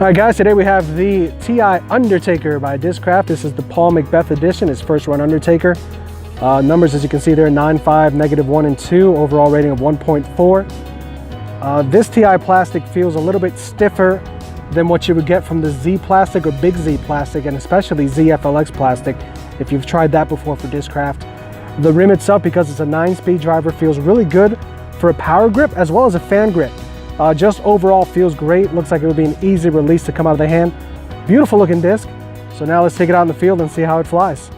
Alright guys, today we have the TI Undertaker by Discraft. This is the Paul McBeth edition, his first run Undertaker. Numbers, as you can see there, 9.5, -1 and 2, overall rating of 1.4. This TI plastic feels a little bit stiffer than what you would get from the Z plastic or Big Z plastic, and especially ZFLX plastic, if you've tried that before for Discraft. The rim itself, because it's a 9-speed driver, feels really good for a power grip as well as a fan grip. Just overall feels great. Looks like it would be an easy release to come out of the hand. Beautiful looking disc. So now let's take it out in the field and see how it flies.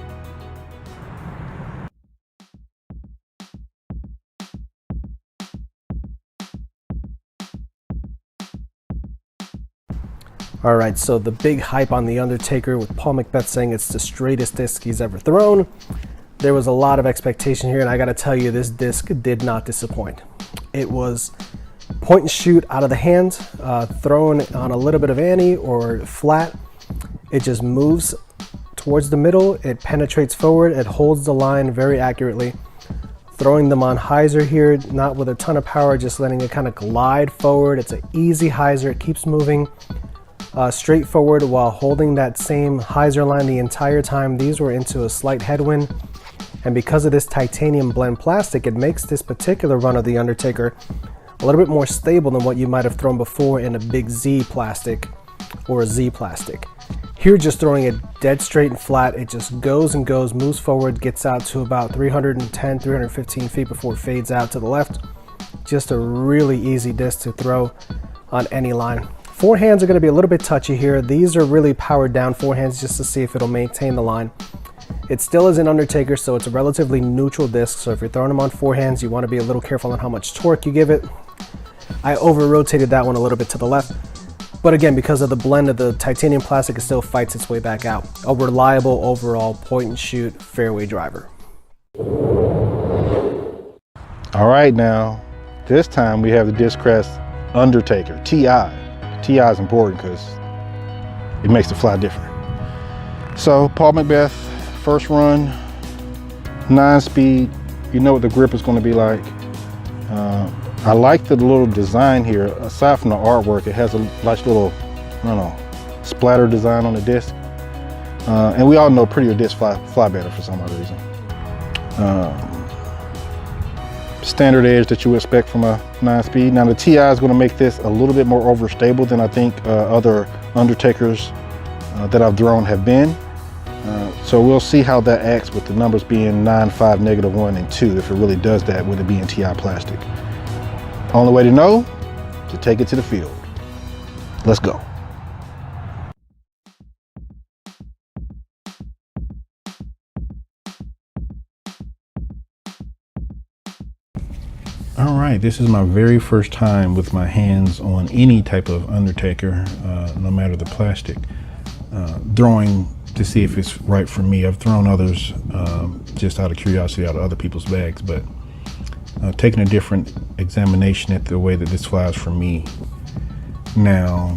All right, so the big hype on the Undertaker, with Paul McBeth saying it's the straightest disc he's ever thrown. There was a lot of expectation here, and I gotta tell you, this disc did not disappoint. It was point and shoot out of the hand, thrown on a little bit of ante or flat. It just moves towards the middle, it penetrates forward, it holds the line very accurately. Throwing them on hyzer here, not with a ton of power, just letting it kind of glide forward. It's an easy hyzer, it keeps moving straight forward while holding that same hyzer line the entire time. These were into a slight headwind, and because of this titanium blend plastic, it makes this particular run of the Undertaker a little bit more stable than what you might have thrown before in a Big Z plastic or a Z plastic. Here, just throwing it dead straight and flat, it just goes and goes, moves forward, gets out to about 310, 315 feet before it fades out to the left. Just a really easy disc to throw on any line. Forehands are going to be a little bit touchy here. These are really powered down forehands just to see if it'll maintain the line. It still is an Undertaker, so it's a relatively neutral disc. So if you're throwing them on forehands, you want to be a little careful on how much torque you give it. I over-rotated that one a little bit to the left, but again, because of the blend of the titanium plastic, it still fights its way back out. A reliable overall point and shoot fairway driver. All right, now this time we have the Discraft Undertaker TI. TI is important because it makes the fly different. So Paul McBeth, first run, 9-speed. You know what the grip is going to be like. I like the little design here. Aside from the artwork, it has a nice little, I don't know, splatter design on the disc. And we all know prettier discs fly better for some other reason. Standard edge that you would expect from a 9-speed. Now the TI is going to make this a little bit more overstable than I think other Undertakers that I've thrown have been. So we'll see how that acts with the numbers being 9.5, -1 and 2, if it really does that with it being TI plastic. Only way to know, to take it to the field. Let's go. All right, this is my very first time with my hands on any type of Undertaker, no matter the plastic. Throwing to see if it's right for me. I've thrown others just out of curiosity out of other people's bags, but taking a different examination at the way that this flies for me. Now,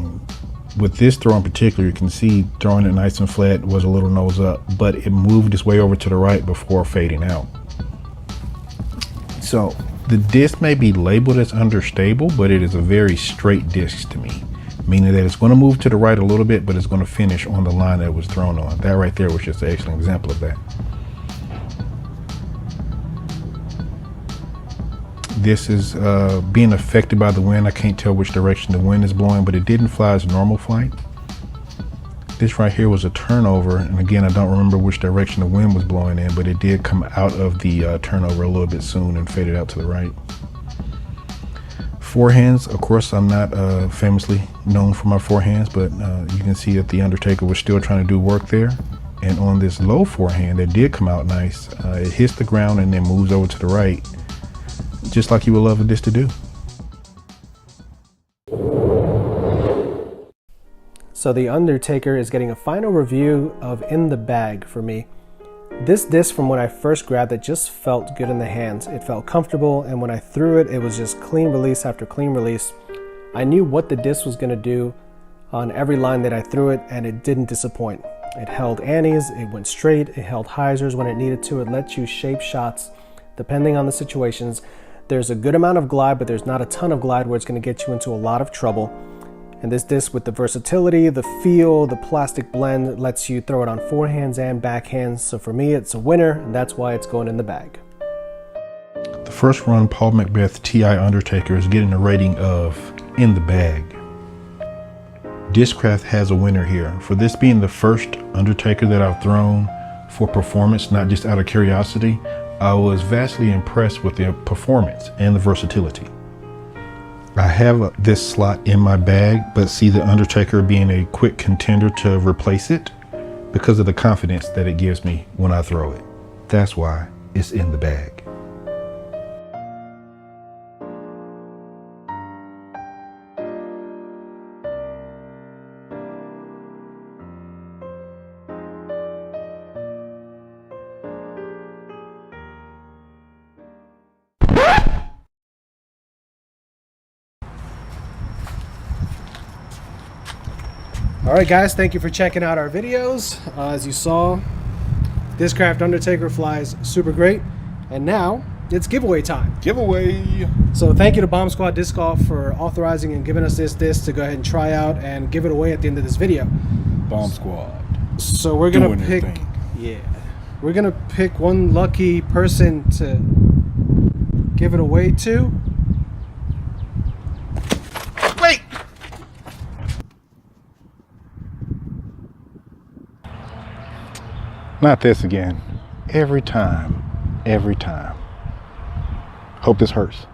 with this throw in particular, you can see throwing it nice and flat was a little nose up, but it moved its way over to the right before fading out. So the disc may be labeled as understable, but it is a very straight disc to me, meaning that it's going to move to the right a little bit, but it's going to finish on the line that it was thrown on. That right there was just an excellent example of that. This is being affected by the wind. I can't tell which direction the wind is blowing, but it didn't fly as a normal flight. This right here was a turnover, and again, I don't remember which direction the wind was blowing in, but it did come out of the turnover a little bit soon and faded out to the right. Forehands, of course, I'm not famously known for my forehands, but you can see that the Undertaker was still trying to do work there. And on this low forehand, that did come out nice. It hits the ground and then moves over to the right, just like you would love this to do. So the Undertaker is getting a final review of In the Bag for me. This disc, from when I first grabbed it, just felt good in the hands. It felt comfortable, and when I threw it, it was just clean release after clean release. I knew what the disc was going to do on every line that I threw it, and it didn't disappoint. It held antes, it went straight, it held hyzers when it needed to. It lets you shape shots depending on the situations. There's a good amount of glide, but there's not a ton of glide where it's going to get you into a lot of trouble. And this disc with the versatility, the feel, the plastic blend lets you throw it on forehands and backhands. So for me, it's a winner, and that's why it's going in the bag. The first run Paul McBeth TI Undertaker is getting a rating of in the bag. Discraft has a winner here. For this being the first Undertaker that I've thrown for performance, not just out of curiosity, I was vastly impressed with the performance and the versatility. I have this slot in my bag, but see the Undertaker being a quick contender to replace it because of the confidence that it gives me when I throw it. That's why it's in the bag. All right, guys, thank you for checking out our videos. As you saw, Discraft Undertaker flies super great. And now it's giveaway time. Giveaway. So thank you to Bomb Squad Disc Golf for authorizing and giving us this disc to go ahead and try out and give it away at the end of this video. Bomb Squad. So we're gonna we're gonna pick one lucky person to give it away to. Wait. Not this again. Every time. Every time. Hope this hurts.